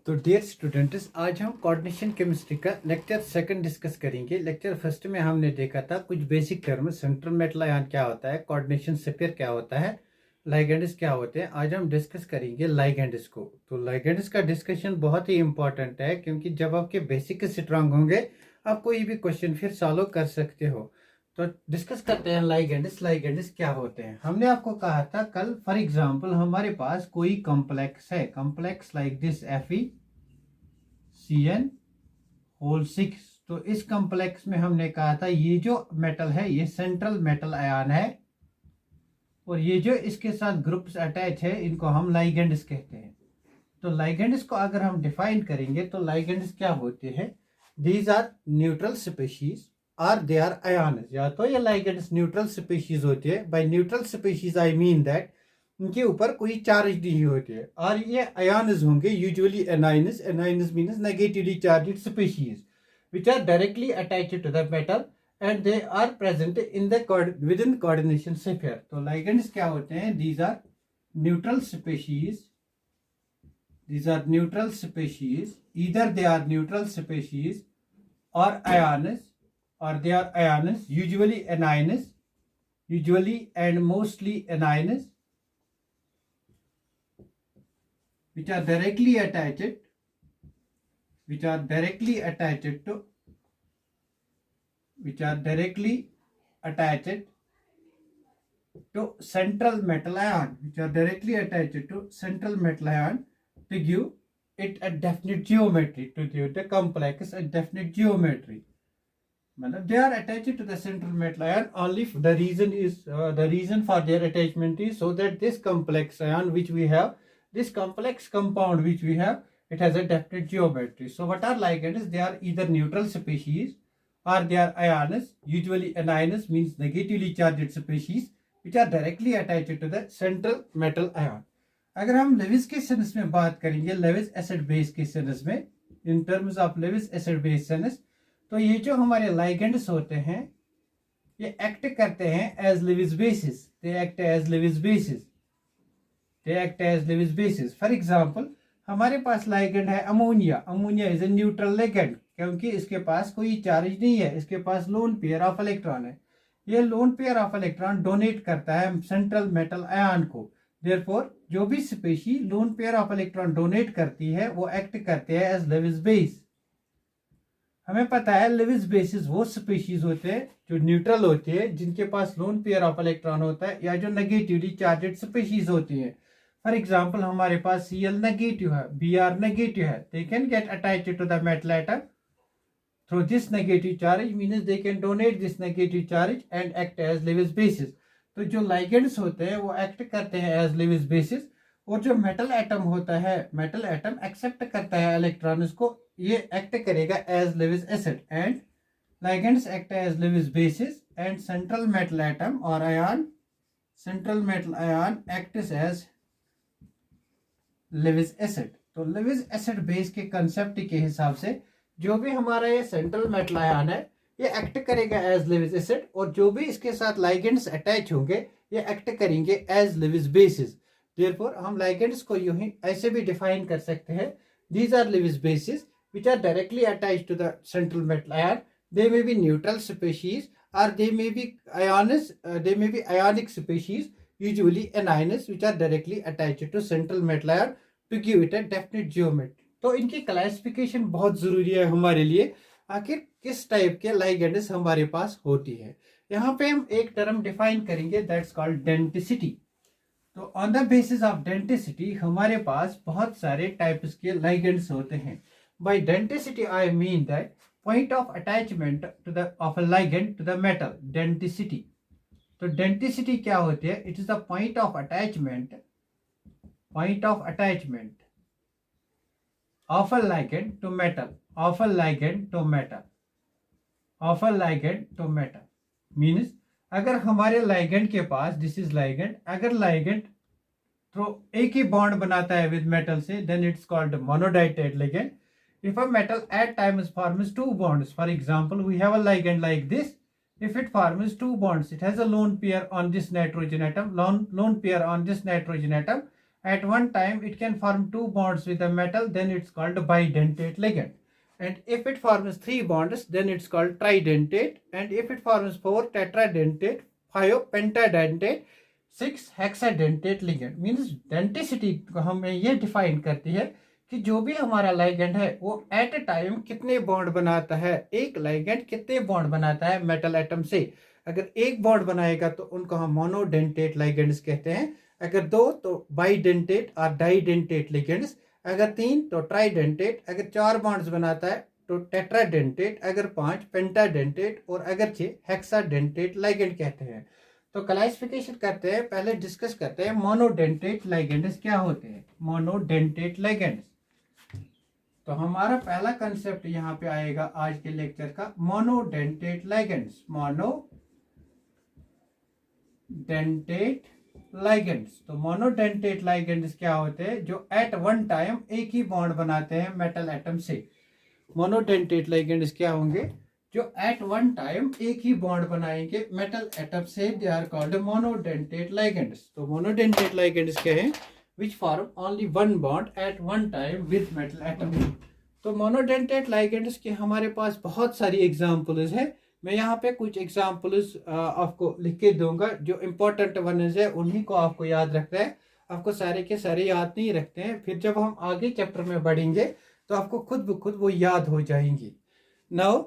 तो dear students, आज हम कोऑर्डिनेशन केमिस्ट्री का लेक्चर सेकंड डिस्कस करेंगे। लेक्चर फर्स्ट में हमने देखा था कुछ basic term, central metal ion क्या होता है, कोऑर्डिनेशन स्फीयर क्या होता है, लाइगेंड्स क्या होते हैं। आज हम डिस्कस करेंगे लाइगेंड्स को। तो लाइगेंड्स का डिस्कशन बहुत ही इंपॉर्टेंट है, क्योंकि जब आपके बेसिक स्ट्रांग होंगे आप कोई भी क्वेश्चन फिर सॉल्व कर सकते हो। तो डिस्कस करते हैं लाइगेंड्स। लाइगेंड्स क्या होते हैं। हमने आपको कहा था कल, फॉर एग्जांपल हमारे पास कोई कॉम्प्लेक्स है, कॉम्प्लेक्स लाइक दिस FeCN6। तो इस कॉम्प्लेक्स में हमने कहा था ये जो मेटल है ये सेंट्रल मेटल आयन है, और ये जो इसके साथ ग्रुप्स अटैच है इनको हम लाइगेंड्स कहते हैं। तो लाइगेंड्स को अगर हम डिफाइन करेंगे तो लाइगेंड्स क्या होते हैं, दीज आर न्यूट्रल स्पीशीज और दे आर आयन्स। या तो ये लाइगेंड्स न्यूट्रल स्पीशीज होते हैं, by neutral species I mean that इनके ऊपर कोई चार्ज नहीं होती है, और ये आयन्स होंगे usually anions. Anions means negatively charged species which are directly attached to the metal and they are present in the within coordination sphere. तो ligands क्या होते हैं, these are neutral species, these are neutral species, either they are neutral species or ions, or they are ions, usually anions, usually and mostly anions, which are directly attached to central metal ion, to give it a definite geometry, to give the complex a definite geometry. They are attached to the central metal ion only. The reason for their attachment is so that this complex ion which we have, this complex compound which we have, it has a definite geometry. So what are ligands? They are either neutral species or they are ions, usually anions means negatively charged species, which are directly attached to the central metal ion. अगर हम Levi's के sense में बात करेंगे, Levi's acid base के sense में, in terms of Levi's acid base sense, तो ये जो हमारे लाइगेंड्स होते हैं ये एक्ट करते हैं as Lewis bases. They act as Lewis bases. For example हमारे पास लाइगेंड है ammonia. Ammonia is a neutral ligand, क्योंकि इसके पास कोई चार्ज नहीं है, इसके पास लोन पेयर ऑफ इलेक्ट्रॉन है। ये lone pair of electron donate करता है सेंट्रल मेटल आयन को। देयरफॉर जो भी species lone pair of electron donate करती है वो एक्ट करते हैं एज लेविस बेस। हमें पता है लेविस बेसिस वो स्पीशीज होते हैं जो न्यूट्रल होते हैं, जिनके पास लोन पेयर ऑफ इलेक्ट्रॉन होता है, या जो नेगेटिवली चार्जेड स्पीशीज होती है। फॉर एग्जाम्पल हमारे पास Cl नेगेटिव है, Br नेगेटिव है, they can get attached to the metal atom through this negative charge, means they can donate this negative charge and act as Lewis bases. तो जो ligands होते हैं वो act करते हैं एज लेविस बेसिस, और जो मेटल एटम होता है, मेटल एटम एक्सेप्ट करता है इलेक्ट्रॉन्स को, ये एक्ट करेगा as Lewis acid, and ligands act as Lewis bases and central metal atom और ion, central metal ion acts as Lewis acid. तो लेविस एसिड बेस के कंसेप्ट के हिसाब से जो भी हमारा ये सेंट्रल मेटल आयन है ये एक्ट करेगा एज लेविस एसिड, और जो भी इसके साथ लाइगेंड्स अटैच होंगे ये एक्ट करेंगे एज लेविस बेसिस। देयरफॉर हम लाइगेंड्स को यूं ही ऐसे भी डिफाइन कर सकते हैं, these are Lewis bases which are directly attached to the central metal ion. They may be neutral species or they may be ionic species, usually anions, which are directly attached to central metal ion to give it a definite geometry. तो इनकी classification बहुत जरूरी है हमारे लिए, आखिर किस type के लाइगेंड्स हमारे पास होती है। यहाँ पे हम एक टर्म डिफाइन करेंगे, दैट्स कॉल्ड डेंटिसिटी। तो on the basis of denticity हमारे पास बहुत सारे टाइप्स के लाइगेंड्स होते हैं। By denticity I mean that point of attachment of a ligand to the metal, denticity. तो denticity क्या होती है, it is the point of attachment of a ligand to metal, means अगर हमारे ligand के पास, this is ligand, अगर ligand तो एक ही बॉन्ड बनाता है with metal से, then it's called monodietide ligand. If a metal at times forms two bonds, for example, we have a ligand like this. If it forms two bonds, it has a lone pair on this nitrogen atom, lone pair on this nitrogen atom, at one time it can form two bonds with a metal, then it's called bidentate ligand. And if it forms three bonds, then it's called tridentate. And if it forms four tetradentate, five pentadentate, six hexadentate ligand. Means denticity को हमें ये define करती है कि जो भी हमारा ligand है वो एट ए टाइम कितने बॉन्ड बनाता है, एक लाइगेंड कितने बॉन्ड बनाता है मेटल एटम से। अगर एक बॉन्ड बनाएगा तो उनको हम मोनोडेंटेट लाइगेंड्स कहते हैं, अगर दो तो बाइडेंटेट और डाइडेंटेट लिगेंड्स, अगर तीन तो ट्राइडेंटेट, अगर चार बॉन्ड्स बनाता है तो टेट्राडेंटेट, अगर पांच पेंटाडेंटेट और अगर छह हेक्साडेंटेट लाइगेंड कहते हैं। तो क्लासिफिकेशन करते हैं, पहले डिस्कस करते हैं मोनोडेंटेट लाइगेंड्स क्या होते हैं। मोनोडेंटेट लाइगेंड्स, तो हमारा पहला कंसेप्ट यहाँ पे आएगा आज के लेक्चर का, मोनोडेंटेट लाइगेंड्स। मोनोडेंटेट लाइगेंड्स, तो मोनोडेंटेट लाइगेंड्स क्या होते हैं, जो एट वन टाइम एक ही बॉन्ड बनाते हैं मेटल एटम से। मोनोडेंटेट लाइगेंड्स क्या होंगे, जो एट वन टाइम एक ही बॉन्ड बनाएंगे मेटल एटम से, they are called monodentate ligands. तो मोनोडेंटेट लाइगेंड्स क्या है, which form only one bond at one time with metal atom. तो मोनोडेंटेट लाइगेंड्स के हमारे पास बहुत सारी एग्जांपल्स है। मैं यहाँ पे कुछ एग्जांपल्स आपको लिख के दूंगा, जो इम्पोर्टेंट वनस है उन्हीं को आपको याद रखना है। आपको सारे के सारे याद नहीं रखते हैं, फिर जब हम आगे चैप्टर में बढ़ेंगे तो आपको खुद ब खुद वो याद हो जाएंगी। नाउ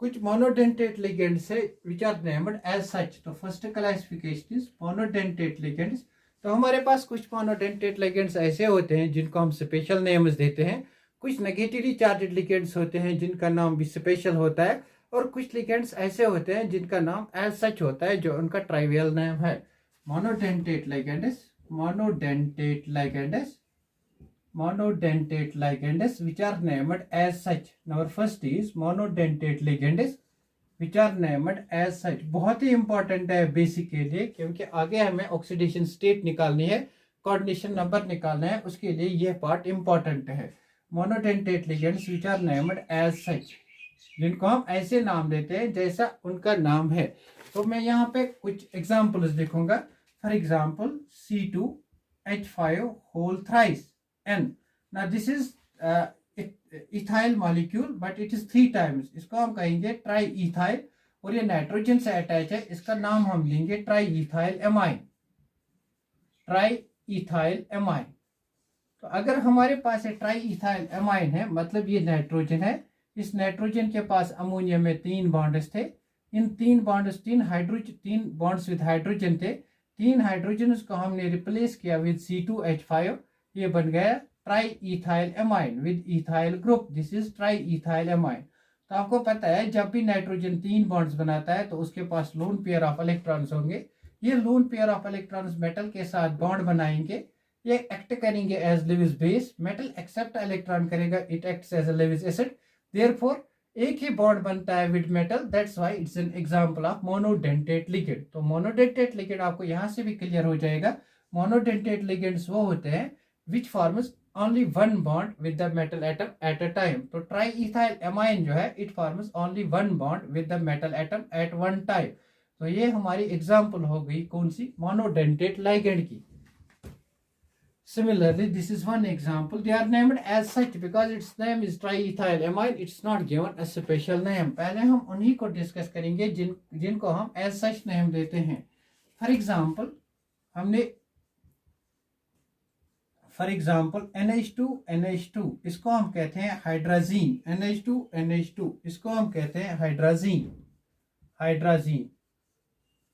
कुछ मोनोडेंटेट लिगेंड्स है which are named as such. तो first classification is monodentate ligands. तो हमारे पास कुछ मोनोडेंटेट लिगेंड्स ऐसे होते हैं जिनको हम स्पेशल नेम्स देते हैं, कुछ नेगेटिवली चार्जड लिगेंड्स होते हैं जिनका नाम भी स्पेशल होता है, और कुछ लिगेंड्स ऐसे होते हैं जिनका नाम एज सच होता है, जो उनका ट्राइवियल नेम है। Monodentate ligands, monodentate ligands, monodentate ligands which are named as such. Number first is monodentate ligands which are named as such. बहुत ही इंपॉर्टेंट है बेसिक के लिए, क्योंकि आगे हमें ऑक्सीडेशन स्टेट निकालनी है, कोऑर्डिनेशन नंबर निकालना है, उसके लिए यह पार्ट इंपॉर्टेंट है। Monodentate ligands which are named as such, जिनको हम ऐसे नाम देते हैं जैसा उनका नाम है। तो मैं यहाँ पे कुछ एग्जाम्पल्स लिखूंगा। For example C2H5 whole thrice N. Now this is ethyl molecule but it is 3 times, इसको हम कहेंगे ट्राई इथाइल, और ये नाइट्रोजन से अटैच है, इसका नाम हम लेंगे try ethyl amine. Try ethyl amine. तो अगर हमारे पास ट्राई इथाइल एमाइन है, मतलब ये नाइट्रोजन है, इस नाइट्रोजन के पास अमोनिया में 3 बॉन्ड्स थे, इन 3 बॉन्ड्स 3 बॉन्ड्स विद हाइड्रोजन थे, 3 हाइड्रोजन को हमने रिप्लेस किया विद C2H5, ये बन गया try ethyl amine with ethyl group. This is try ethyl amine. तो आपको पता है जब भी नाइट्रोजन 3 बॉन्ड्स बनाता है तो उसके पास लोन पेयर ऑफ इलेक्ट्रॉन्स होंगे। ये lone pair of electrons metal के साथ बॉन्ड बनाएंगे, ये एक्ट करेंगे as Lewis base. Metal accept electron करेगा, it acts as a Lewis acid. Therefore एक ही बॉन्ड बनता है with metal, that's why it's an example of monodentate ligand. तो मोनोडेंटेट लिगेंड आपको यहाँ से भी क्लियर हो जाएगा। मोनोडेंटेट लिगेंड्स वो होते हैं which forms only one bond with the metal atom at a time. तो ट्राईइथाइल एमाइन जो है it forms only one bond with the metal atom at one time. तो ये हमारी एग्जांपल हो गई कौन सी, मोनोडेंटेट लाइगेंड की। Similarly, this is one example. They are named as such because its name is triethyl amine. It's not given a special name. पहले हम उन्हीं को डिस्कस करेंगे जिनको हम as such नेम देते हैं। फॉर एग्जाम्पल NH2 इसको हम कहते हैं हाइड्राजीन। NH2 इसको हम कहते हैं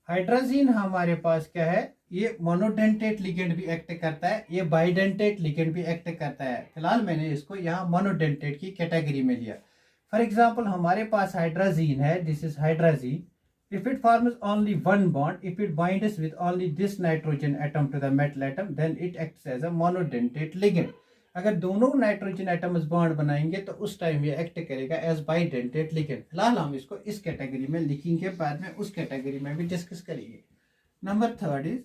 हाइड्राजीन हमारे पास क्या है, ये मोनोडेंटेट लिगेंड भी एक्ट करता है, ये बाइडेंटेट लिगेंड भी एक्ट करता है। फिलहाल मैंने इसको यहाँ मोनोडेंटेट की कैटेगरी में लिया। फॉर एग्जाम्पल हमारे पास हाइड्राजीन है, this is hydrazine. If it forms only one bond, if it binds with only this nitrogen atom to the metal atom, then it acts as a monodentate ligand. अगर दोनों nitrogen atoms bond बनाएंगे तो उस time ये act करेगा as bidentate ligand. फिलहाल हम इसको इस कैटेगरी में लिखेंगे, बाद में उस कैटेगरी में भी डिस्कस करेंगे। Number 3 is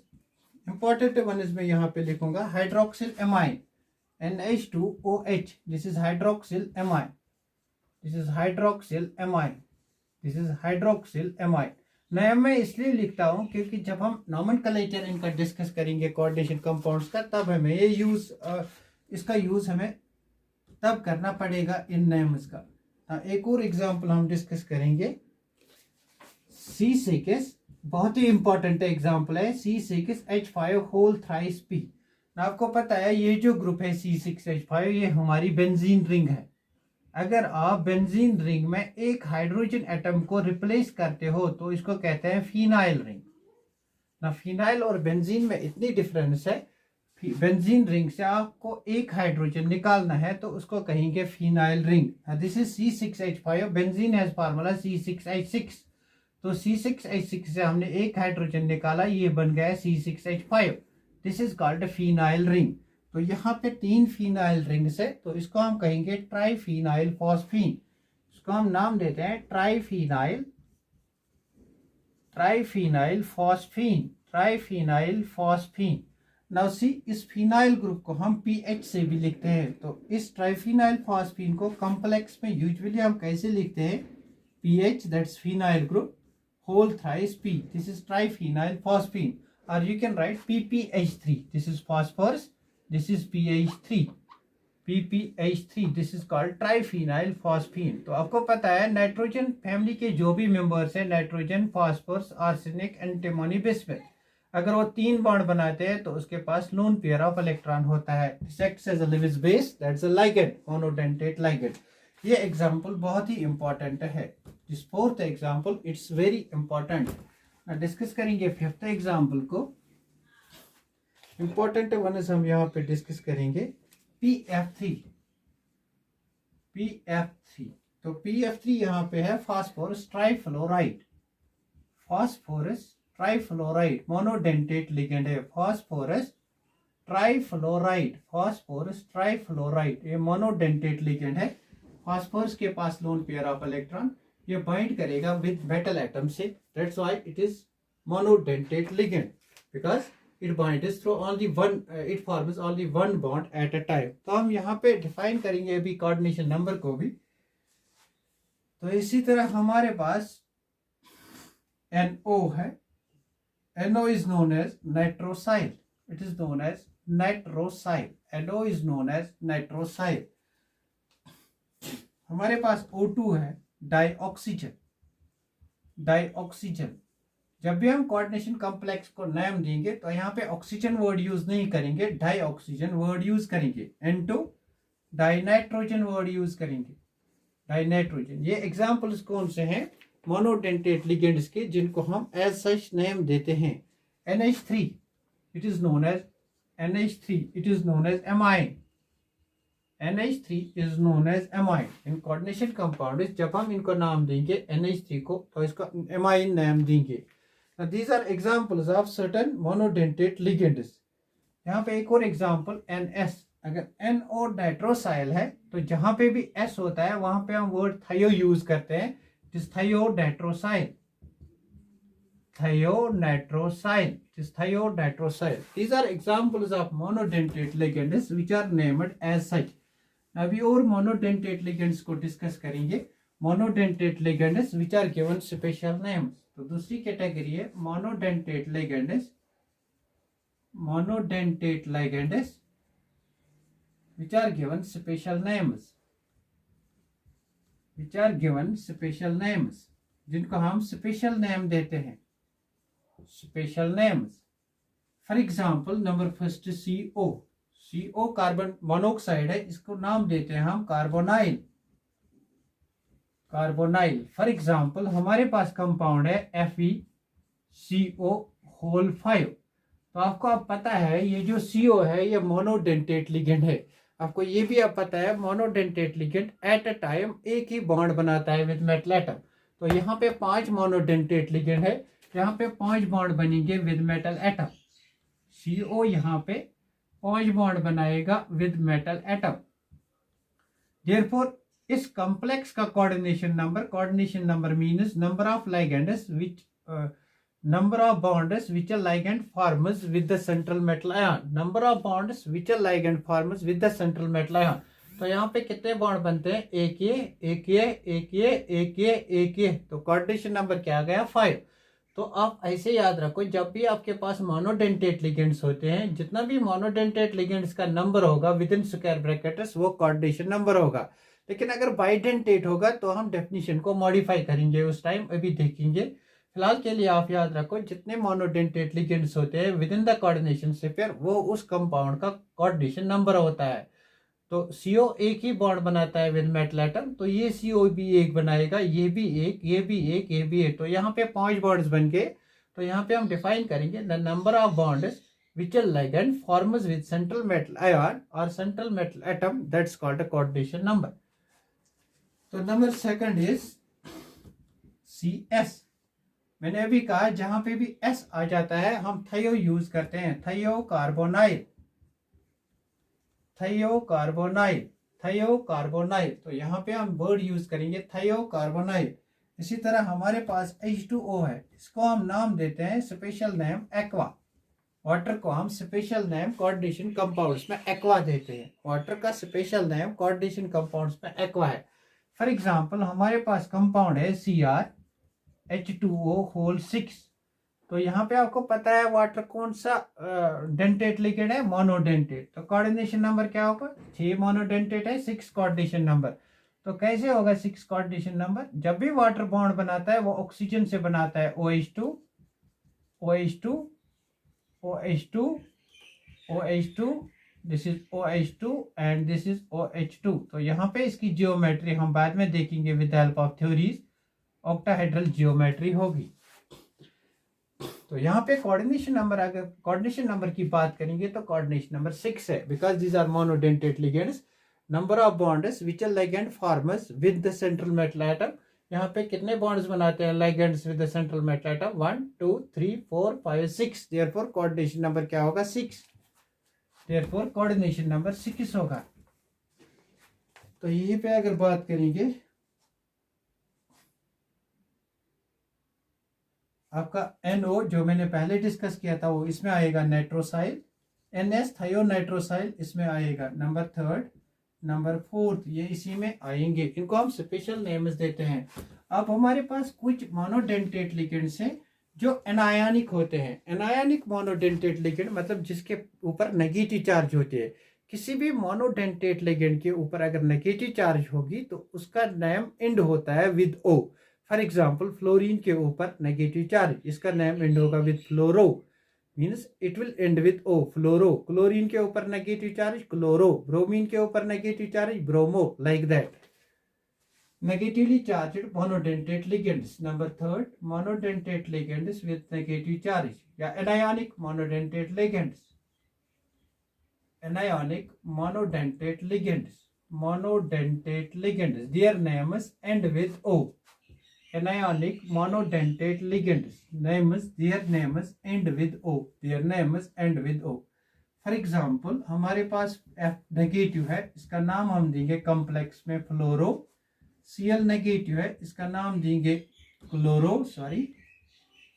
important one is मैं यहाँ पे लिखूंगा hydroxyl amine NH2OH। This is hydroxyl amine, this is hydroxyl amine, this is hydroxyl amine. Name में इसलिए लिखता हूँ क्योंकि जब हम नॉमेनक्लेचर इनका डिस्कस करेंगे कोऑर्डिनेशन कंपाउंड्स का, तब हमें ये इसका यूज हमें तब करना पड़ेगा इन नेम्स का। एक और एग्जांपल हम डिस्कस करेंगे, C6, बहुत ही इंपॉर्टेंट एग्जांपल है, C6H5 होल थ्राइस P। आपको पता है ये जो ग्रुप है C6H5 ये हमारी बेंजीन रिंग है। अगर आप बेंजीन रिंग में एक हाइड्रोजन एटम को रिप्लेस करते हो तो इसको कहते हैं फिनाइल रिंग। ना फिनाइल और बेंजीन में इतनी डिफरेंस है, बेंजीन रिंग से आपको एक हाइड्रोजन निकालना है तो उसको कहेंगे phenyl ring. This is C6H5, benzene has formula C6H6, तो C6H6 से हमने एक हाइड्रोजन निकाला, ये बन गया C6H5। This is called phenyl ring. तो यहाँ पे 3 फिनाइल रिंग्स है, तो इसको हम कहेंगे ट्राइफिनाइल फॉस्फीन। इसको हम नाम देते हैं ट्राइफिनाइल फॉस्फीन। नाउ सी, इस फिनाइल ग्रुप को हम पीएच से भी लिखते हैं। तो इस ट्राइफिनाइल फॉस्फीन को कॉम्प्लेक्स में यूजुअली हम कैसे लिखते हैं, pH, that's phenyl group, whole thrice P, this is triphenyl phosphine, or you can write PPH3, this is phosphorus, this is PPH3, this is called triphenyl phosphine। तो आपको पता है नाइट्रोजन फैमिली के जो भी मेंबर्स हैं, nitrogen, phosphorus, arsenic, antimony, bismuth, अगर वो 3 बॉन्ड बनाते हैं तो उसके पास लोन पेयर ऑफ इलेक्ट्रॉन होता है। This acts as a Lewis base, that's a ligand, monodentate ligand। ये एग्जाम्पल बहुत ही इंपॉर्टेंट है। This fourth example it's very important. Discuss करेंगे फिफ्थ एग्जाम्पल को, इंपॉर्टेंट वन इज हम यहाँ पे डिस्कस करेंगे PF3। तो PF3 यहाँ पे है फास्फोरस ट्राइफ्लोराइड, मोनोडेंटेट लिगेंड है। फास्फोरस ट्राइफ्लोराइड, ये मोनोडेंटेट लिगेंड है। फास्फोरस के पास लोन पेयर ऑफ इलेक्ट्रॉन, ये बाइंड करेगा विद मेटल एटम से, that's why it is monodentate ligand, because it binds through only one, it forms only one bond at a time. तो हम यहाँ पे define करेंगे अभी कोऑर्डिनेशन नंबर को भी। तो इसी तरह हमारे पास NO है, NO is known as nitrosyl, it is known as nitrosyl, NO is known as nitrosyl. हमारे पास O2 है, डाइऑक्सीजन। जब भी हम कोऑर्डिनेशन कॉम्प्लेक्स को नाम देंगे तो यहाँ पे ऑक्सीजन वर्ड यूज नहीं करेंगे, डाइऑक्सीजन वर्ड यूज करेंगे। N2 डाइनाइट्रोजन वर्ड यूज करेंगे, डाइनाइट्रोजन। ये एग्जांपल्स कौन से हैं, मोनोडेंटेट लिगेंड्स के, जिनको हम एज सच नेम देते हैं। NH3 it is known as amine, NH3 is known as amine। इन कोऑर्डिनेशन कंपाउंड जब हम इनको नाम देंगे NH3 को तो इसको एमाइन नाम देंगे। These are examples of certain monodentate ligands। यहाँ पे एक और एग्जांपल NS, अगर N और नाइट्रोसाइल है तो जहां पे भी S होता है वहां पे हम वर्ड थायो यूज करते हैं, थायोनाइट्रोसाइल। These are examples of monodentate ligands which are named as such। अभी और मोनोडेंटेट लिगेंड्स को डिस्कस करेंगे, monodentate ligands which are given special names. तो दूसरी कैटेगरी है monodentate ligands which are given special names, जिनको हम स्पेशल नेम देते हैं, special names. For example number first CO carbon monoxide है, इसको नाम देते हैं हम कार्बोनाइल। फॉर एग्जांपल हमारे पास कंपाउंड है FeCO होल 5। तो आपको अब पता है ये जो CO है ये मोनोडेंटेट लिगेंड है। आपको ये भी अब पता है monodentate ligand at a time एक ही बॉन्ड बनाता है विद मेटल एटम। तो यहाँ पे 5 मोनोडेंटेट लिगेंड है, यहाँ पे 5 बॉन्ड बनेंगे विद मेटल एटम। CO यहाँ पे 5 बॉन्ड बनाएगा विद मेटल एटम। देयरफॉर इस कॉम्प्लेक्स का coordination number means number of ligands which number of bonds which a ligand forms with the central metal ion, number of bonds which a ligand forms with the central metal ion। तो यहाँ पे कितने bond बनते हैं, एक ये, तो coordination number क्या आ गया 5। तो आप ऐसे याद रखो, जब भी आपके पास मोनोडेंटेट लिगेंड्स होते हैं, जितना भी मोनोडेंटेट लिगेंड्स का नंबर होगा विद इन स्क्वायर ब्रैकेट्स वो कोऑर्डिनेशन नंबर होगा। लेकिन अगर बाइडेंटेट होगा तो हम डेफिनेशन को मॉडिफाई करेंगे, उस टाइम अभी देखेंगे। फिलहाल के लिए आप याद रखो, जितने मोनोडेंटेट लिगेंड्स होते हैं with in the coordination sphere वो उस कंपाउंड का कोऑर्डिनेशन नंबर होता है। तो CO एक ही बॉन्ड बनाता है विद मेटल एटम, तो ये CO भी एक बनाएगा, ये भी एक, ये भी एक, ये भी एक, तो यहाँ पे 5 बॉन्ड्स बन गए। तो यहाँ पे हम डिफाइन करेंगे the number of bonds which a ligand forms with central metal ion or central metal atom, that's called a coordination number. तो नंबर सेकंड इज CS। मैंने अभी कहा जहां पे भी S आ जाता है हम थायो यूज करते हैं, थायो कार्बोनाइल, थायो कार्बोनाइल, थायो कार्बोनाइल, तो यहाँ पे हम वर्ड यूज करेंगे थायो कार्बोनाइल। इसी तरह हमारे पास H2O है, इसको हम नाम देते हैं स्पेशल नेम एक्वा। वाटर को हम स्पेशल नेम कोऑर्डिनेशन कंपाउंड्स में एक्वा देते हैं, वाटर का स्पेशल नेम कोऑर्डिनेशन कंपाउंड्स में एक्वा है। फॉर एग्जांपल हमारे पास कंपाउंड है CrH2O होल 6। तो यहाँ पे आपको पता है वाटर कौन सा डेंटेट लिगेंड है, मोनोडेंटेट, तो कोऑर्डिनेशन नंबर क्या होगा, 6 मोनोडेंटेट है, 6 कोऑर्डिनेशन नंबर। तो कैसे होगा 6 कोऑर्डिनेशन नंबर, जब भी वाटर बॉन्ड बनाता है वो ऑक्सीजन से बनाता है, OH2 OH2 OH2 OH2, this is OH2 and this is OH2। तो यहाँ पे इसकी जियोमेट्री हम बाद में देखेंगे with help of theories, octahedral geometry होगी। तो यहाँ पे कोऑर्डिनेशन नंबर, अगर कोऑर्डिनेशन नंबर की बात करेंगे तो कोऑर्डिनेशन नंबर 6 है, because these are monodentate ligands. Number of bonds which a ligand forms with the central metal atom, यहाँ पे कितने बॉन्ड्स बनाते हैं ligands with the central metal atom, 1 2 3 4 5 6, therefore coordination number क्या होगा, 6, देयरफॉर कोऑर्डिनेशन नंबर 6 होगा। तो यहीं पे अगर बात करेंगे आपका NO जो मैंने पहले डिस्कस किया था वो इसमें आएगा नाइट्रोसाइल, NS थायोनाइट्रोसाइल इसमें आएगा, नंबर 3, नंबर 4 ये इसी में आएंगे, इनको हम स्पेशल नेम्स देते हैं। अब हमारे पास कुछ मोनोडेंटेट लिगेंड्स हैं जो एनायनिक होते हैं। एनायनिक मोनोडेंटेट लिगेंड मतलब जिसके ऊपर नेगेटिव चार्ज होते हैं। किसी भी मोनोडेंटेट लिगेंड के ऊपर अगर नेगेटिव चार्ज होगी तो उसका नेम एंड होता है with O। For example fluorine के ऊपर नेगेटिव चार्ज, इसका नेम एंड होगा with fluoro, means it will end with O, fluoro. Chlorine के ऊपर नेगेटिव चार्ज क्लोरो, ब्रोमीन के ऊपर negative charge bromo, like that. Negatively charged monodentate ligands, number 3 monodentate ligands with negative charge या anionic monodentate ligands, anionic monodentate ligands, monodentate ligands, their names end with O। Anionic monodentate ligands names, their names end with O, their names end with O। For example हमारे पास F negative है, इसका नाम हम देंगे complex में फ्लोरो। Cl negative है, इसका नाम देंगे क्लोरो,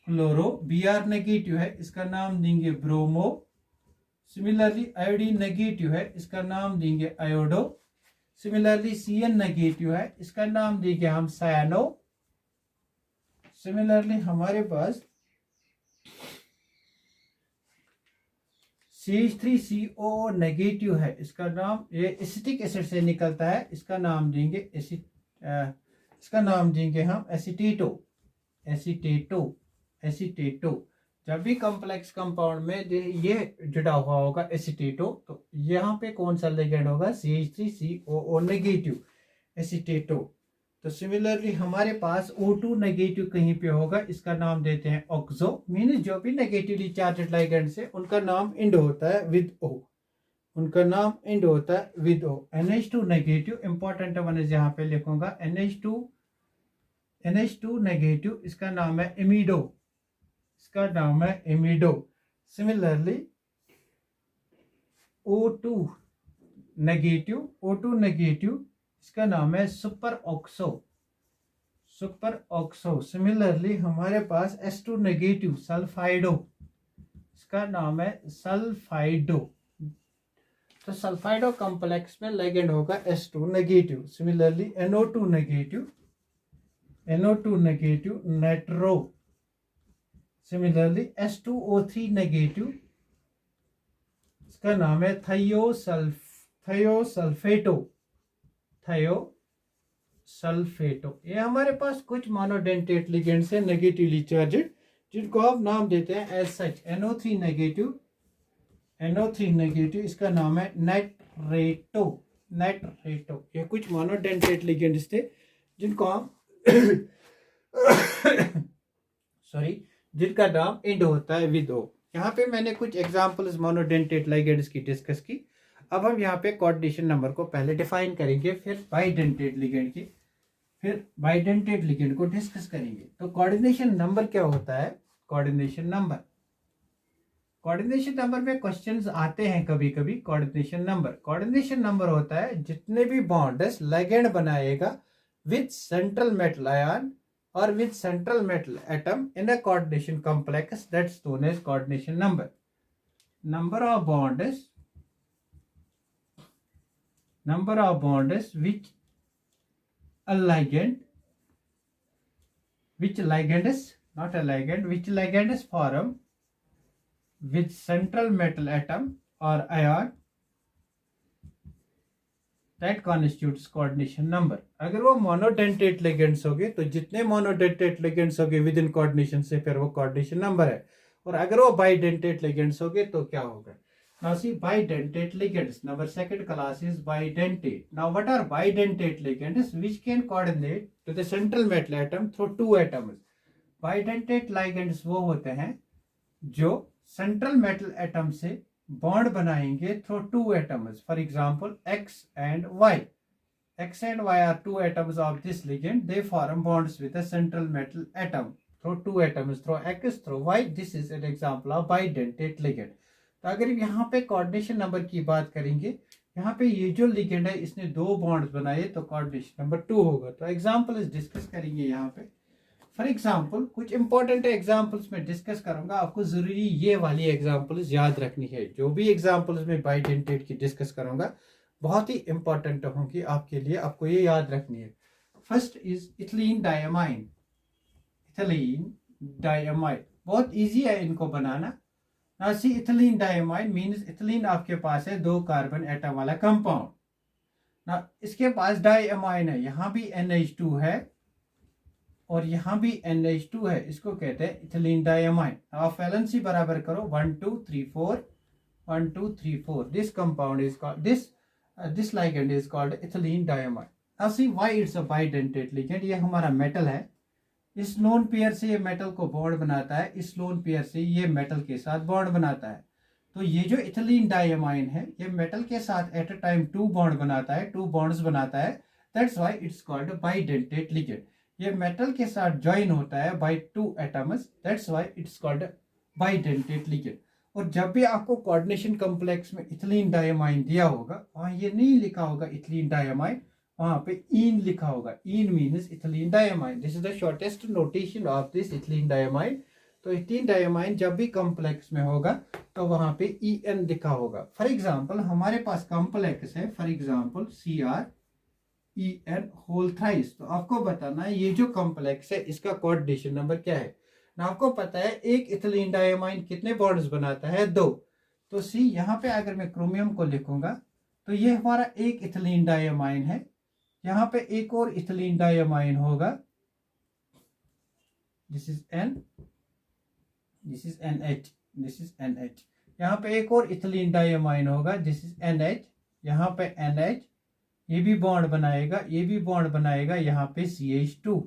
क्लोरो। Br नेगेटिव है, इसका नाम देंगे ब्रोमो। सिमिलरली आयोडीन नेगेटिव है, इसका नाम देंगे आयोडो। सिमिलरली Cn नेगेटिव है, इसका नाम देंगे हम सायनो। सिमिलरली हमारे पास CH3CO नेगेटिव है, इसका नाम, ये एसिटिक एसिड से निकलता है, इसका नाम देंगे इसका नाम देंगे हम एसिटेटो, एसिटेटो, एसिटेटो। जब भी कॉम्प्लेक्स कंपाउंड में ये जुड़ा हुआ होगा एसिटेटो, तो यहाँ पे कौन सा लिगेंड होगा, CH3COO नेगेटिव, एसिटेटो। तो सिमिलरली हमारे पास O2 नेगेटिव कहीं पे होगा, इसका नाम देते हैं ऑक्सो, मीन्स जो भी नेगेटिवली चार्ज्ड लिगेंड्स है उनका नाम एंड होता है विद O, उनका नाम एंड होता है with O। NH2 negative important one is यहाँ पे लिखूंगा, NH2 नेगेटिव, इसका नाम है एमिडो, इसका नाम है एमिडो। सिमिलरली O2 नेगेटिव, इसका नाम है super oxo, super oxo. Similarly हमारे पास S2 नेगेटिव सल्फाइडो, इसका नाम है सल्फाइडो। तो सल्फाइडो कॉम्प्लेक्स में लिगेंड होगा S2 negative. Similarly NO2 negative nitro, similarly H2O3 negative, इसका नाम है थायोसल्फेटो। ये हमारे पास कुछ मोनोडेंटेट लिगेंड्स हैं नेगेटिवली चार्जड, जिनको आप नाम देते हैं एज सच NO3 नेगेटिव, इसका नाम है नेट्रेटो। ये कुछ मोनोडेंटेट लिगेंड्स थे जिनको हम सॉरी, जिनका नाम इंड होता है विद ओ। यहाँ पे मैंने कुछ एग्जांपल्स मोनोडेंटेट लिगेंड्स की डिस्कस की। अब हम यहाँ पे कोऑर्डिनेशन नंबर को पहले डिफाइन करेंगे, फिर बाइडेंटेट लिगेंड को डिस्कस करेंगे। तो कोऑर्डिनेशन नंबर क्या होता है? कोऑर्डिनेशन नंबर में क्वेश्चंस आते हैं कभी कभी। कोऑर्डिनेशन नंबर होता है जितने भी बॉन्ड्स लिगेंड बनाएगा with central metal ion or with central metal atom in a coordination complex, that's known as coordination number. Number of bonds which ligands form with central metal atom or ion, that constitutes coordination number. अगर वो monodentate ligands हो गए तो जितने monodentate ligands हो गए with in coordination से फिर वो कोऑर्डिनेशन नंबर है। और अगर वो बाइडेंटेट लिगेंड्स हो गए तो क्या होगा? Now see bidentate ligands. Number second class is bidentate. Now what are bidentate ligands? Which can coordinate to the central metal atom through two atoms. Bidentate ligands वो होते हैं जो सेंट्रल मेटल एटम से बॉन्ड बनाएंगे through two atoms. For example X and Y. X and Y are two atoms of this ligand. They form bonds with a central metal atom through two atoms, through X, through Y. This is an example of bidentate ligand. तो अगर यहाँ पे coordination number की बात करेंगे, यहाँ पे ये जो लिगेंड है इसने दो बॉन्ड्स बनाए तो कोऑर्डिनेशन नंबर 2 होगा. तो एग्जांपल डिस्कस करेंगे यहाँ पे. फॉर एग्जांपल कुछ इंपॉर्टेंट एग्जांपल्स में डिस्कस करूंगा, आपको जरूरी ये वाली एग्जांपल्स याद रखनी है. जो भी एग्जांपल्स में बाइडेंटेट की डिस्कस करूंगा बहुत ही इंपॉर्टेंट होंगी आपके लिए, आपको ये याद रखनी है. First is ethylene diamine. बहुत ईजी है इनको बनाना. Now see ethylene diamine means ethylene आपके पास है 2 कार्बन एटम वाला कंपाउंड. ना इसके पास डायमाइन है, यहाँ भी NH2 है और यहाँ भी NH2 है, इसको कहते हैं इथिलीन डायमाइन. आप वैलेंसी बराबर करो 1 2 3 4 1 2 3 4. This compound is called this ligand is called ethylene diamine. Now see why it's a bidentate ligand. ये हमारा मेटल है, इस लोन पेयर से ये मेटल को बॉन्ड बनाता है, इस लोन पेयर से ये मेटल के साथ बॉन्ड बनाता है. तो ये जो इथिलीन डायमाइन है ये मेटल के साथ एट अ टाइम 2 बॉन्ड बनाता है, 2 बॉन्ड्स बनाता है. That's why it's called bidentate ligand. ये मेटल के साथ ज्वाइन होता है by 2 atoms. That's why it's called bidentate ligand. और जब भी आपको कोऑर्डिनेशन कॉम्प्लेक्स में इथिलीन डायमाइन दिया होगा वहां ये नहीं लिखा होगा इथिलीन डायमाइन, वहां पे इन लिखा होगा. En means ethylene diamine. This is the shortest notation of this ethylene diamine. तो इथिलीन डायमाइन जब भी कॉम्प्लेक्स में होगा तो वहां पे EN लिखा होगा. फॉर एग्जांपल हमारे पास कॉम्प्लेक्स है, for example CrEN whole thrice. तो आपको बताना है ये जो कॉम्प्लेक्स है इसका कोऑर्डिनेशन नंबर क्या है. ना आपको पता है एक इथिलीन डायमाइन कितने बॉन्ड्स बनाता है? 2. तो सी यहाँ पे अगर मैं क्रोमियम को लिखूंगा तो ये हमारा एक इथिलीन डायमाइन है, यहाँ पे एक और इथिलीन डायमाइन होगा, this is N, this is NH, this is NH. यहाँ पे एक और इथिलीन डायमाइन होगा, दिस इज NH, यहाँ पे NH, ये भी बॉन्ड बनाएगा, ये भी बॉन्ड बनाएगा, यहाँ पे CH2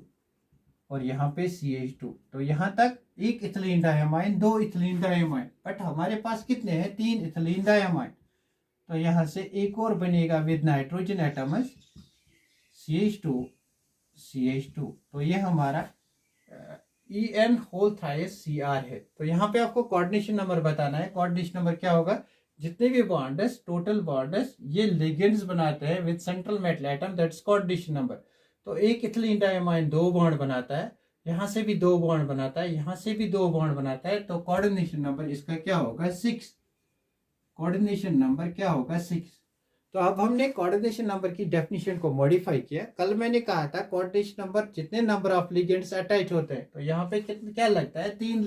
और यहाँ पे CH2. तो यहाँ तक एक ethylene diamine, 2 ethylene diamine. But हमारे पास कितने हैं? 3 इथिलीन डायमाइन. तो यहाँ से एक और बनेगा विद नाइट्रोजन एटम्स, CH2. तो ये हमारा EN होल थ्राइस Cr है. तो यहाँ पे आपको कोऑर्डिनेशन नंबर बताना है. कोऑर्डिनेशन नंबर क्या होगा? जितने भी बॉन्ड्स, टोटल बॉन्ड्स ये लिगेंड्स बनाते हैं with central metal atom, that's coordination number. तो एक इथिलीन डायमाइन 2 बॉन्ड बनाता है, यहाँ से भी 2 बॉन्ड बनाता है, यहाँ से भी 2 बॉन्ड बनाता है. तो कोऑर्डिनेशन नंबर इसका क्या होगा? 6. कोऑर्डिनेशन नंबर क्या होगा? 6. तो अब हमने कोऑर्डिनेशन नंबर की डेफिनेशन को मॉडिफाई किया। कल मैंने कहा था कोऑर्डिनेशन नंबर जितने नंबर ऑफ लिगेंड्स अटैच होते हैं, तो यहाँ पे कितने क्या लगता है, तीन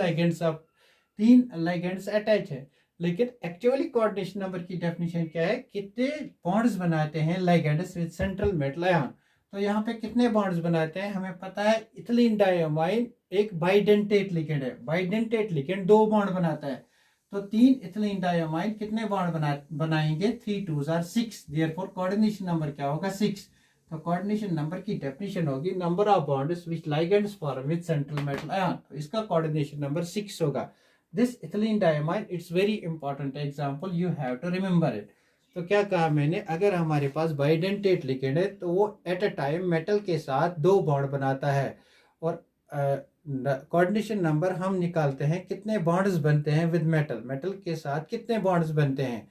लिगेंड्स अटैच है। लेकिन एक्चुअली कोऑर्डिनेशन नंबर की डेफिनेशन क्या है, कितने बॉन्ड्स बनाते हैं ligands with central metal ion. तो यहाँ पे कितने बॉन्ड्स बनाते हैं हमें पता है, इथिलीन डायमाइन एक बाइडेंटेट लिगेंड है, बाइडेंटेट लिगेंड 2 बॉन्ड बनाता है। तो 3 इथिलीन डायमाइन कितने बॉन्ड बनाएंगे, 3 2 आर 6, देयरफॉर कोऑर्डिनेशन नंबर क्या होगा, 6। तो कोऑर्डिनेशन नंबर की डेफिनेशन होगी number of bonds which ligands form with central metal ion, तो इसका कोऑर्डिनेशन नंबर 6 होगा। This ethylene diamine it's very important example, you have to remember it. तो क्या कहा मैंने, अगर हमारे पास बाइडेंटेट लिगेंड है तो वो एट अ टाइम मेटल के साथ 2 बॉन्ड बनाता है, और कोऑर्डिनेशन नंबर हम निकालते हैं कितने बॉन्ड्स बनते हैं विद मेटल, मेटल के साथ कितने बॉन्ड्स बनते हैं।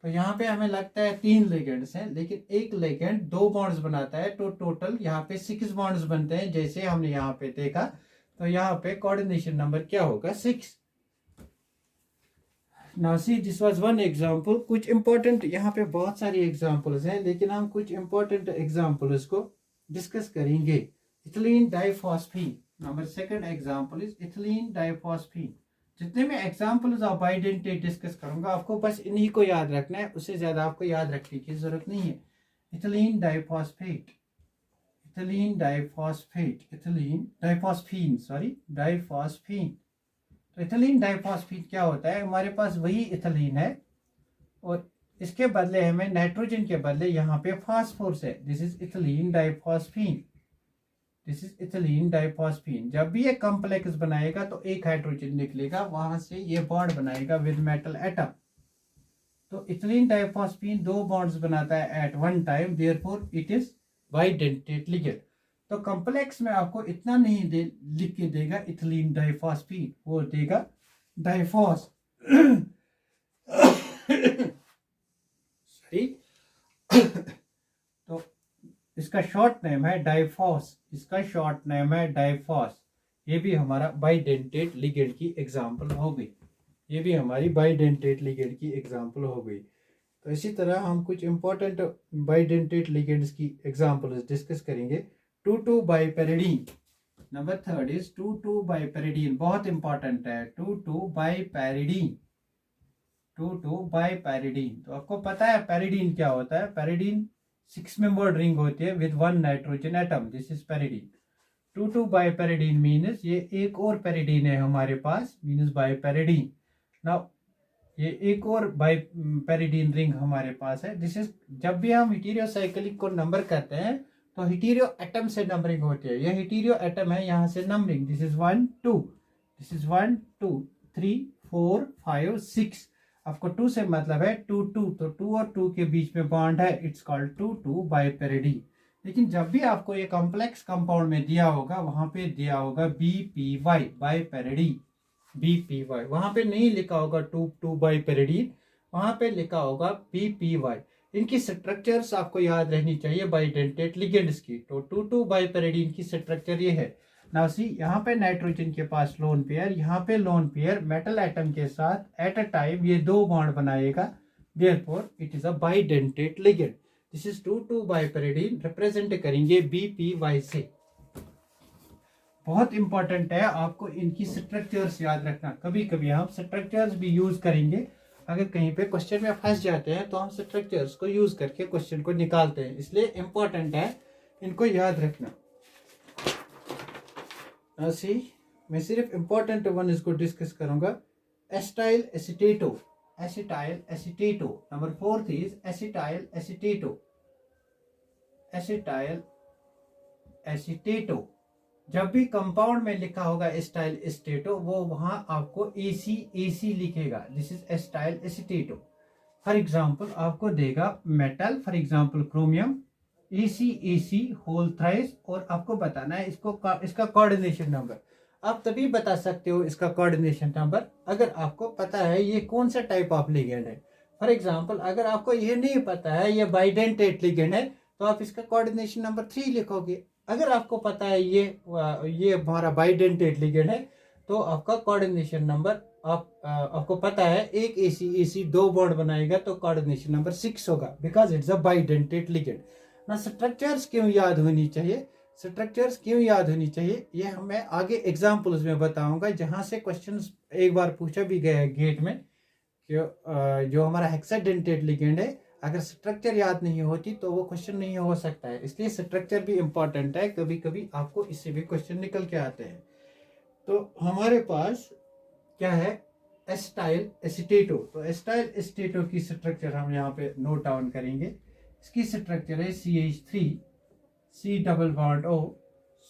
तो यहाँ पे हमें लगता है 3 लिगेंड्स हैं, लेकिन एक लिगेंड 2 बॉन्ड्स बनाता है, तो टोटल यहाँ पे 6 बॉन्ड्स बनते हैं, जैसे हमने यहाँ पे देखा। तो यहाँ पे कोऑर्डिनेशन नंबर क्या होगा, 6। Now see this was one example. कुछ इंपॉर्टेंट, यहाँ पे बहुत सारी एग्जांपल्स हैं, लेकिन हम कुछ इंपॉर्टेंट एग्जांपल्स को डिस्कस करेंगे। Ethylene diphosphine, number second example is ethylene diphosphine. जितने मैं एग्जांपल्स ऑफ बाइडेंटेट डिस्कस करूंगा, आपको बस इन्हीं को याद रखना है, उससे ज्यादा आपको याद रखने की जरूरत नहीं है। Ethylene diphosphate, ethylene diphosphate, ethylene diphosphine, sorry diphosphine. तो इथिलीन डाइफॉस्फेट क्या होता है, हमारे पास वही इथिलीन है और इसके बदले हमें नाइट्रोजन के बदले यहाँ पे फास्फोरस है। This is ethylene diphosphine, this is ethylene diphosphine. जब भी ये कॉम्प्लेक्स बनाएगा तो एक हाइड्रोजन निकलेगा, वहां से ये बॉन्ड बनाएगा विद मेटल एटम। तो इथिलीन डाइफॉस्फीन 2 बॉन्ड्स बनाता है at one time, therefore it is bidentate ligand. तो कॉम्प्लेक्स में आपको इतना नहीं लिख के देगा इथिलीन डाइफॉस्फीन, वो देगा डाइफॉस सॉरी तो इसका शॉर्ट नेम है डाइफॉस, इसका शॉर्ट नेम है डाइफॉस। ये भी हमारा बाइडेंटेट लिगेंड की एग्जांपल हो गई, ये भी हमारी बाइडेंटेट लिगेंड की एग्जांपल हो गई। तो इसी तरह हम कुछ इंपॉर्टेंट बाइडेंटेट लिगेंड्स की एग्जांपल्स डिस्कस करेंगे। 2,2 बाइपेरिडीन, नंबर थर्ड इज 2,2 बाइपेरिडीन, बहुत इंपॉर्टेंट है 2,2 बाइपेरिडीन, 2,2 बाइपेरिडीन। तो आपको पता है पेरिडीन क्या होता है, पेरिडीन 6 मेंबर्ड रिंग होती है with 1 nitrogen atom, this is pyridine. 2,2 bipyridine means ये एक और पेरिडीन है हमारे पास, मीन्स बाइपेरिडीन। नाउ ये एक और बाइपेरिडीन रिंग हमारे पास है। दिस इज, जब भी हम हीटेरोसाइक्लिक को नंबर करते हैं तो हीटेरो एटम से नंबरिंग होती है, ये हीटेरो एटम है, यहाँ से numbering, this is 1 2, this is 1 2 3 4 5 6। आपको 2 से मतलब है 2 2, तो 2 और 2 के बीच में बॉन्ड है, इट्स कॉल्ड 2,2 बाइपेरिडीन। लेकिन जब भी आपको ये कॉम्प्लेक्स कंपाउंड में दिया होगा, वहां पे दिया होगा BPY बाइपेरिडीन, BPY, वहां पे नहीं लिखा होगा 2,2 बाइपेरिडीन, वहां पे लिखा होगा BPY। इनकी स्ट्रक्चर्स आपको याद रहनी चाहिए बाइडेंटेट लिगेंड्स की। तो 2,2 बाइपेरिडीन की स्ट्रक्चर ये है। नाउ सी, यहाँ पे नाइट्रोजन के पास लोन पेयर, यहाँ पे लोन पेयर मेटल एटम के साथ एट अ टाइम ये 2 बॉन्ड बनाएगा, therefore it is a bidentate ligand. This is 2,2 bipyridine, represent करेंगे BPY से। बहुत इंपॉर्टेंट है, आपको इनकी स्ट्रक्चर्स याद रखना। कभी कभी हम स्ट्रक्चर्स भी यूज करेंगे, अगर कहीं पे क्वेश्चन में फंस जाते हैं तो हम स्ट्रक्चर्स को यूज करके क्वेश्चन को निकालते हैं, इसलिए इंपॉर्टेंट है, इनको याद रखना। सी, मैं सिर्फ इंपॉर्टेंट वन इसको डिस्कस करूंगा। Acetyl acetato, acetyl acetato. Number 4 is acetyl acetato, acetyl acetato. जब भी कंपाउंड में लिखा होगा एसिटाइल एसीटेटो, वो वहां आपको AC लिखेगा, this is acetyl acetato. For example आपको देगा metal, for example chromium, AC whole thrice, और आपको बताना है इसका कोऑर्डिनेशन नंबर। आप तभी बता सकते हो इसका कोऑर्डिनेशन नंबर अगर आपको पता है ये कौन सा टाइप ऑफ लिगेंड है। फॉर एग्जांपल अगर आपको ये नहीं पता है ये बाइडेंटेट लिगेंड है, तो आप इसका कोऑर्डिनेशन नंबर 3 लिखोगे। अगर आपको पता है ये हमारा बाइडेंटेट लिगेंड है, तो आपका कोऑर्डिनेशन नंबर आपको पता है, एक AC दो बॉन्ड बनाएगा तो कोऑर्डिनेशन नंबर 6 होगा, because it's a bidentate ligand ना। स्ट्रक्चर्स क्यों याद होनी चाहिए, स्ट्रक्चर्स क्यों याद होनी चाहिए, ये मैं आगे एग्जाम्पल्स में बताऊंगा, जहां से क्वेश्चंस एक बार पूछा भी गया है गेट में कि जो हमारा हेक्साडेंटेट लिगेंड है, अगर स्ट्रक्चर याद नहीं होती तो वो क्वेश्चन नहीं हो सकता है। इसलिए स्ट्रक्चर भी इंपॉर्टेंट है, कभी कभी आपको इससे भी क्वेश्चन निकल के आते हैं। तो हमारे पास क्या है, एसिटाइल एसीटेटो। तो एसिटाइल एसीटेटो की स्ट्रक्चर हम यहाँ पे नोट डाउन करेंगे। इसकी स्ट्रक्चर है CH3 C double bond O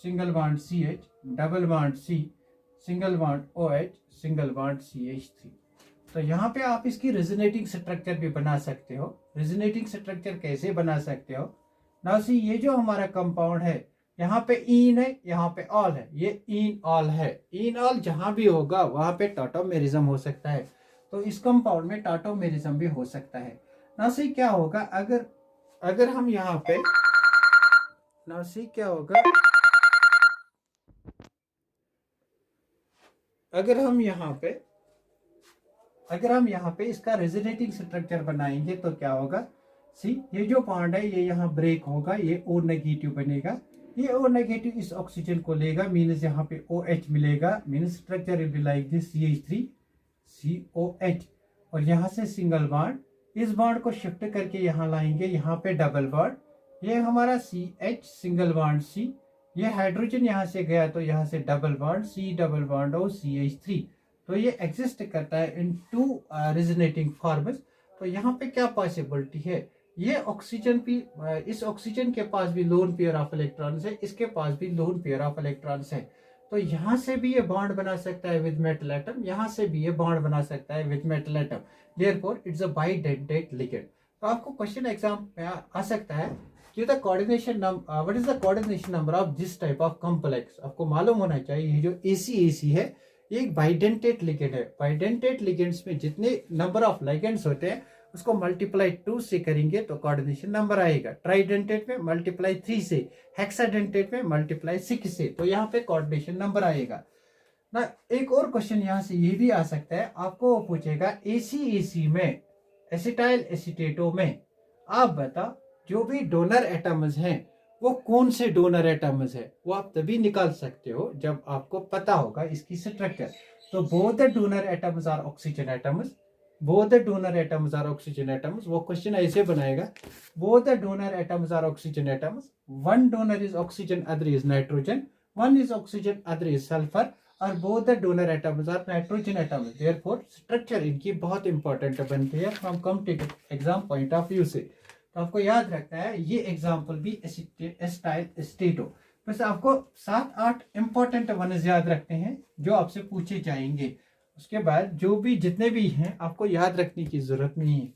single bond CH double bond C single bond OH single bond CH3। तो यहाँ पे आप इसकी रेजोनेटिंग स्ट्रक्चर भी बना सकते हो। रेजोनेटिंग स्ट्रक्चर कैसे बना सकते हो ना, सी ये जो हमारा कंपाउंड है, यहाँ पे इन है, यहाँ पे ऑल है, ये इन ऑल है। इन ऑल जहां भी होगा वहां पे टॉटोमेरिज्म हो सकता है, तो इस कंपाउंड में टॉटोमेरिज्म भी हो सकता है ना। सी क्या होगा, अगर हम यहाँ पे ना, सी क्या होगा, अगर हम यहाँ पे इसका रेजोनेटिंग स्ट्रक्चर बनाएंगे तो क्या होगा, सी ये जो बॉन्ड है ये यहाँ ब्रेक होगा, ये O नेगेटिव बनेगा, ये O नेगेटिव इस ऑक्सीजन को लेगा, मीन्स यहाँ पे OH मिलेगा, means structure will be like this CH3 COH। और यहाँ से सिंगल बॉन्ड, इस बॉन्ड को शिफ्ट करके यहाँ लाएंगे, यहाँ पे डबल बॉन्ड, ये हमारा CH सिंगल बॉन्ड C, ये हाइड्रोजन यहाँ से गया तो यहाँ से double bond C double bond O CH3। तो ये एग्जिस्ट करता है इन टू रेजोनेटिंग फॉर्म्स। तो यहाँ पे क्या पॉसिबिलिटी है, ये ऑक्सीजन भी, इस ऑक्सीजन के पास भी लोन पेयर ऑफ इलेक्ट्रॉन्स है, इसके पास भी लोन पेयर ऑफ इलेक्ट्रॉन्स है। तो यहाँ से भी ये बॉन्ड बना सकता है विद मेटल एटम, यहाँ से भी ये बॉन्ड बना सकता है with metal atom, therefore it's a bidentate ligand. तो आपको क्वेश्चन एग्जाम में आ सकता है कि the coordination number, what is the coordination number of this type of complex. आपको मालूम होना चाहिए ये जो AC है ये एक बाइडेंटेट लिगेंड है। बाइडेंटेट लिगेंड्स में जितने नंबर ऑफ लिगेंड्स होते हैं उसको मल्टीप्लाई 2 से करेंगे तो कोऑर्डिनेशन नंबर आएगा। ट्राइडेंटेट में मल्टीप्लाई 3 से, हेक्साडेंटेट में मल्टीप्लाई 6 से, तो यहाँ पे कोऑर्डिनेशन नंबर आएगा ना। एक और क्वेश्चन यहाँ से ये भी आ सकता है, आपको वो पूछेगा AC में, एसिटाइल एसीटेटो में आप बता जो भी डोनर एटम्स हैं वो कौन से डोनर एटम्स है, वो आप तभी निकाल सकते हो जब आपको पता होगा इसकी स्ट्रक्चर। तो both the donor atoms are oxygen atoms, both the donor atoms are oxygen atoms। वो क्वेश्चन ऐसे बनाएगा, both the donor atoms are oxygen atoms, one donor is oxygen other is nitrogen, one is oxygen other is sulfur, और both the donor atoms are nitrogen atoms। therefore structure इनकी बहुत important बनती है from competitive exam point of view से। तो आपको याद रखना है ये एग्जाम्पल भी एसिटाइल एसीटेटो। बस आपको 7-8 इंपॉर्टेंट वनस याद रखते हैं जो आपसे पूछे जाएंगे, उसके बाद जो भी जितने भी हैं आपको याद रखने की जरूरत नहीं है।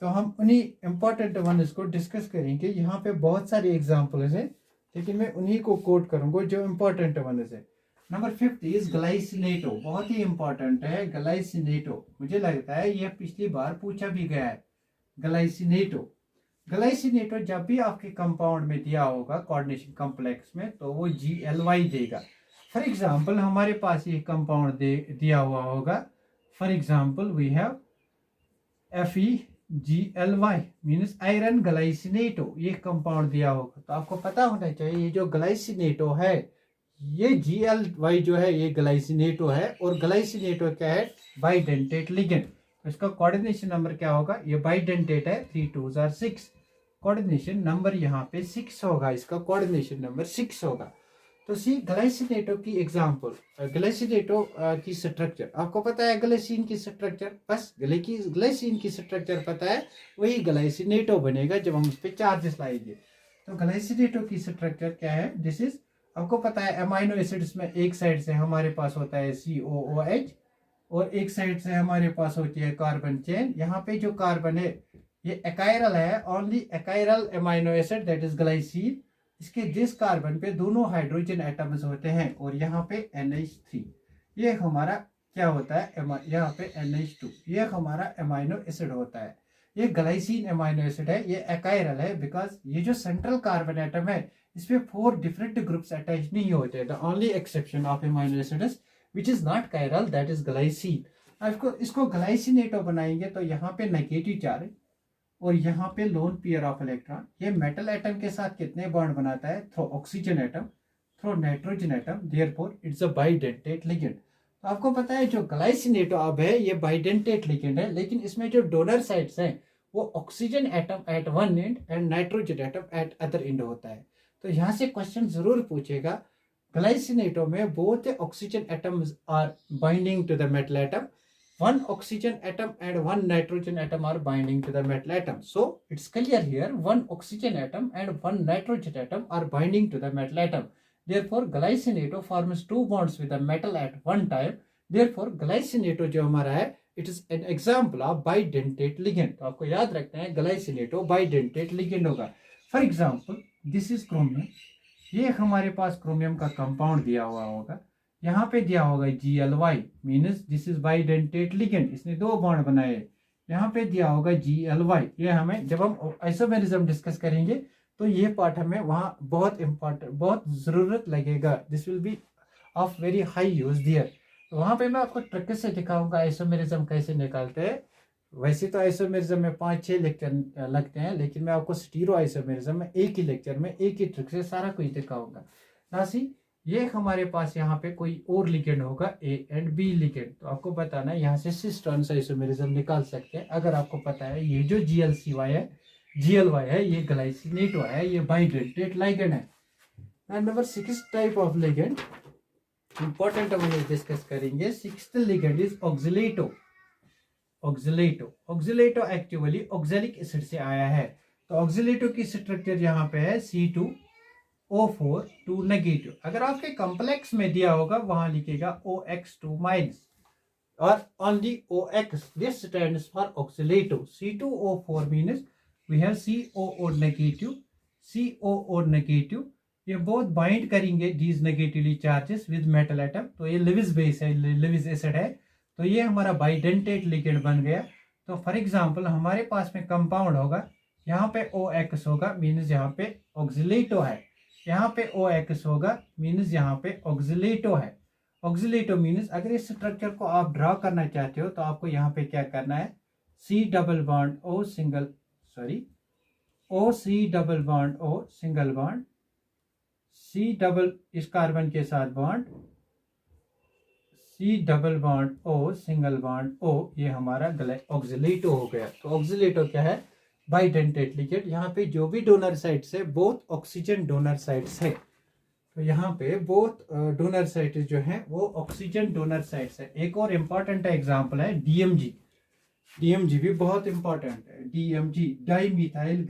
तो हम उन्हीं इंपॉर्टेंट वनस को डिस्कस करेंगे। यहाँ पे बहुत सारे एग्जाम्पल्स हैं लेकिन मैं उन्हीं को कोट करूंगा जो इंपॉर्टेंट वनस है। नंबर 5 इज ग्लाइसिनेटो, बहुत ही इंपॉर्टेंट है ग्लाइसिनेटो। मुझे लगता है यह पिछली बार पूछा भी गया है। ग्लाइसिनेटो, ग्लाइसिनेटो जब भी आपके कंपाउंड में दिया होगा कोऑर्डिनेशन कॉम्प्लेक्स में तो वो GLY देगा। फॉर एग्जाम्पल हमारे पास ये कंपाउंड दिया हुआ होगा, for example we have FeGLY means iron glycinato, ये कंपाउंड दिया होगा। तो आपको पता होना चाहिए ये जो ग्लाइसिनेटो है, ये GLY जो है ये ग्लाइसिनेटो है, और ग्लाइसिनेटो क्या है, बाइडेंटेट लिगेंड। तो इसका कोऑर्डिनेशन नंबर क्या होगा, ये बाइडेंटेट है, 3 2s are 6, कोऑर्डिनेशन नंबर यहाँ पे 6 होगा, इसका कोऑर्डिनेशन नंबर 6 होगा। तो सी ग्लाइसिनेटो की एग्जांपल, ग्लाइसिनेटो की स्ट्रक्चर आपको पता है, ग्लाइसिन की स्ट्रक्चर, बस ग्लाइसिन की स्ट्रक्चर पता है, वही ग्लाइसिनेटो बनेगा जब हम उस पर चार्जेस लाएंगे। तो ग्लाइसिनेटो की स्ट्रक्चर क्या है, दिस इज, आपको पता है अमाइनो एसिड्स में एक साइड से हमारे पास होता है COOH और एक साइड से हमारे पास होती है कार्बन चेन। यहाँ पे जो कार्बन है ये एकाइरल है, only achiral amino acid that is glycine. इसके जिस कार्बन पे दोनों हाइड्रोजन एटम्स होते हैं और यहाँ पे NH3, ये हमारा क्या होता है, यहाँ पे NH2, ये हमारा अमाइनो एसिड होता है। ये ग्लाइसिन अमाइनो एसिड है, ये एकाइरल है, बिकॉज ये जो सेंट्रल कार्बन एटम है इसमें 4 डिफरेंट ग्रुप्स अटैच नहीं होते। The only exception of amino acid is which is not chiral, that is glycine. आपको इसको ग्लाइसिनेटो बनाएंगे तो यहाँ पे नेगेटिव चार्ज और यहाँ पे लोन पेयर ऑफ इलेक्ट्रॉन। ये मेटल एटम के साथ कितने बॉन्ड बनाता है? Through oxygen atom, through nitrogen atom, therefore it's a bidentate ligand. तो आपको पता है जो ग्लाइसिनेटो अब है ये बाइडेंटेट लिगेंड है, लेकिन इसमें जो डोनर साइड्स हैं वो oxygen atom at one and and nitrogen atom at other and होता है। तो यहाँ से क्वेश्चन जरूर पूछेगा, ग्लाइसिनेटो में both oxygen atoms are binding to the metal atom, one oxygen atom and one nitrogen atom are binding to the metal atom. So it's clear here, one oxygen atom and one nitrogen atom are binding to the metal atom. Therefore glycineto forms two bonds with the metal at one time. Therefore glycineto जो हमारा है it is an example of bidentate ligand. तो आपको याद रखना है glycineto bidentate ligand होगा। For example this is chromium, ये हमारे पास क्रोमियम का कंपाउंड दिया हुआ होगा, यहाँ पे दिया होगा GLY means this is bidentate ligand, इसने दो बॉन्ड बनाए। यहाँ पे दिया होगा GLY, ये हमें जब हम आइसोमेरिज्म डिस्कस करेंगे तो ये पार्ट हमें वहाँ बहुत इंपॉर्टेंट, बहुत ज़रूरत लगेगा, this will be of very high use there. तो वहाँ पे मैं आपको ट्रिक से दिखाऊंगा आइसोमेरिज्म कैसे निकालते हैं। वैसे तो आइसोमेरिज्म में 5-6 लेक्चर लगते हैं, लेकिन मैं आपको स्टीरो आइसोमेरिज्म में एक ही लेक्चर में एक ही ट्रिक से सारा कुछ दिखाऊंगा। नासी ये हमारे पास यहाँ पे कोई और लिगेंड होगा A एंड B लिगेंड, तो आपको बताना है यहाँ से सिस ट्रांस आइसोमेरिज्म निकाल सकते हैं अगर आपको पता है ये जो GLY है ये ग्लाइसिनेटो है, ये बाइडेंटेट लिगेंड है। Number 6 type of ligand important हम डिस्कस करेंगे। 6th ligand is oxalato. Oxalato actually oxalic acid से आया है। तो ऑक्सिलेटो की स्ट्रक्चर यहाँ पे है C2O4 2 नेगेटिव। अगर आपके कॉम्प्लेक्स में दिया होगा वहां लिखेगा OX2 माइनस और only OX, this stands for oxalato. C2O4 means we have COO negative, ये बोथ बाइंड करेंगे these negatively charges with metal atom. तो ये लिविस बेस है, लिविस एसिड है, तो ये हमारा बाइडेंटेट लिगेंड बन गया। तो फॉर एग्जांपल हमारे पास में कंपाउंड होगा, यहाँ पे OX होगा मीन्स यहाँ पे ऑक्सिलेटो है, यहाँ पे OX होगा मीन्स यहाँ पे ऑक्सिलेटो है। ऑक्सिलेटो मीन्स अगर इस स्ट्रक्चर को आप ड्रॉ करना चाहते हो तो आपको यहाँ पे क्या करना है, C double bond O single C double bond O single bond, C double इस कार्बन के साथ bond, C double bond O single bond O, ये हमारा ऑक्सिलेटो हो गया। तो ऑक्सिलेटो क्या है, बाइडेंटेट लिगेंड। यहाँ पे जो भी डोनर साइट्स है बोथ ऑक्सीजन डोनर साइट्स है, तो यहाँ पे बोथ डोनर साइट्स जो है वो ऑक्सीजन डोनर साइट्स है। एक और इम्पॉर्टेंट एग्जांपल है DMG भी बहुत इंपॉर्टेंट है। DMG डाईमिथाइल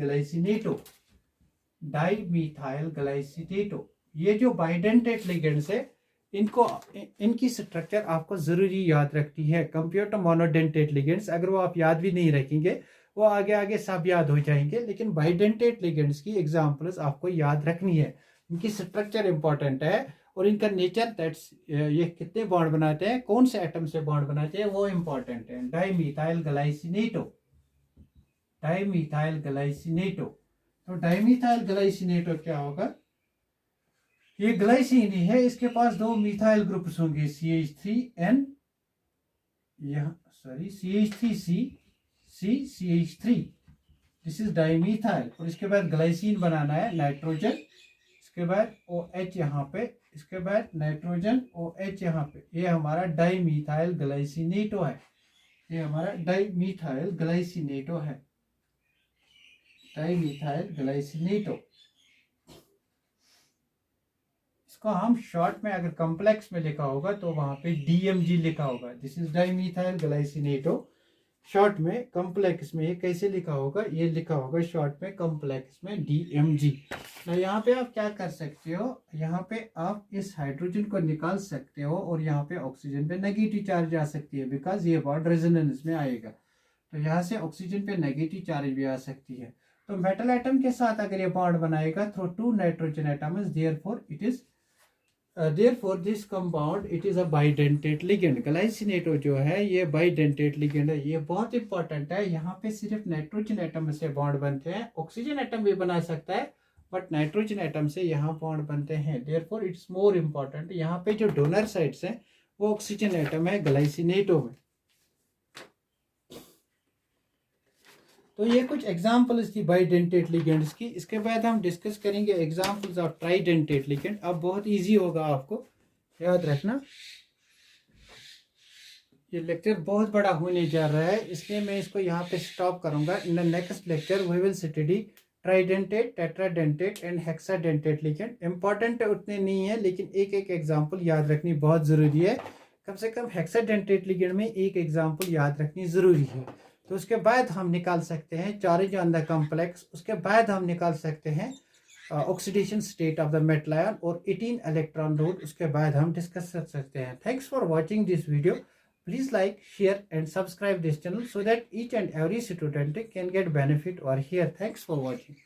ग्लाइसिनेटो, ये जो बाइडेंटेट लिगेंड्स है इनकी स्ट्रक्चर आपको जरूरी याद रखनी है। कंप्यूटर मोनोडेंटेट लिगेंड्स अगर वो आप याद भी नहीं रखेंगे वो आगे सब याद हो जाएंगे, लेकिन बाइडेंटेट लिगेंड्स की एग्जांपल्स आपको याद रखनी है। इनकी स्ट्रक्चर इंपॉर्टेंट है और इनका नेचर, दैट्स ये कितने बॉन्ड बनाते हैं, कौन से एटम से बॉन्ड बनाते हैं वो इंपॉर्टेंट है। डाईमिथाइल ग्लाइसिनेटो क्या होगा, ये ग्लाइसिन ही है, इसके पास दो मिथाइल ग्रुप्स होंगे CH3N, CH3C, this is dimethyl. और इसके बाद ग्लाइसिन बनाना है नाइट्रोजन, इसके बाद OH यहाँ पे, इसके बाद नाइट्रोजन OH यहाँ पे, ये हमारा डाईमिथाइल ग्लाइसिनेटो है, ये हमारा डाईमिथाइल ग्लाइसिनेटो। इसको हम शॉर्ट में अगर कॉम्प्लेक्स में लिखा होगा तो वहां पे DMG लिखा होगा, this is dimethyl glycinato. Short में कॉम्प्लेक्स में ये कैसे लिखा होगा, ये लिखा होगा शॉर्ट में कॉम्प्लेक्स में DMG। ना यहाँ पे आप क्या कर सकते हो, यहाँ पे आप इस हाइड्रोजन को निकाल सकते हो और यहाँ पे ऑक्सीजन पे नेगेटिव चार्ज आ सकती है, बिकॉज ये बॉन्ड रेजोनेंस में आएगा, तो यहाँ से ऑक्सीजन पे नेगेटिव चार्ज भी आ सकती है। तो मेटल एटम के साथ अगर ये बॉन्ड बनाएगा through 2 nitrogen atoms, therefore this compound it is a bidentate ligand। Glycinato जो है ये बाइडेंटेट लिगेंड है, ये बहुत इंपॉर्टेंट है। यहाँ पे सिर्फ नाइट्रोजन एटम से बॉन्ड बनते हैं, ऑक्सीजन एटम भी बना सकता है बट नाइट्रोजन एटम से यहाँ बॉन्ड बनते हैं, therefore इट्स मोर इम्पॉर्टेंट। यहाँ पे जो डोनर साइट्स हैं वो ऑक्सीजन एटम है ग्लाइसिन एटम में। तो ये कुछ एग्जांपल्स थी बाइडेंटेट लिगेंड्स की। इसके बाद हम डिस्कस करेंगे एग्जांपल्स ऑफ ट्राइडेंटेट लिगेंड। अब बहुत इजी होगा, आपको याद रखना। ये लेक्चर बहुत बड़ा होने जा रहा है, इसलिए मैं इसको यहाँ पे स्टॉप करूंगा। In the next lecture we will study tridentate, tetradentate and hexadentate ligand. Important उतने नहीं है, लेकिन एक एक एग्जांपल याद रखनी बहुत ज़रूरी है। कम से कम हेक्साडेंटेट लिगेंड में एक एग्जांपल याद रखनी ज़रूरी है। तो उसके बाद हम निकाल सकते हैं चार्ज ऑन द कॉम्प्लेक्स। उसके बाद हम निकाल सकते हैं oxidation state of the metal ion और 18 इलेक्ट्रॉन लोड। उसके बाद हम डिस्कस कर सकते हैं। Thanks for watching this video. Please like, share and subscribe this channel so that each and every student can get benefit over here. Thanks for watching.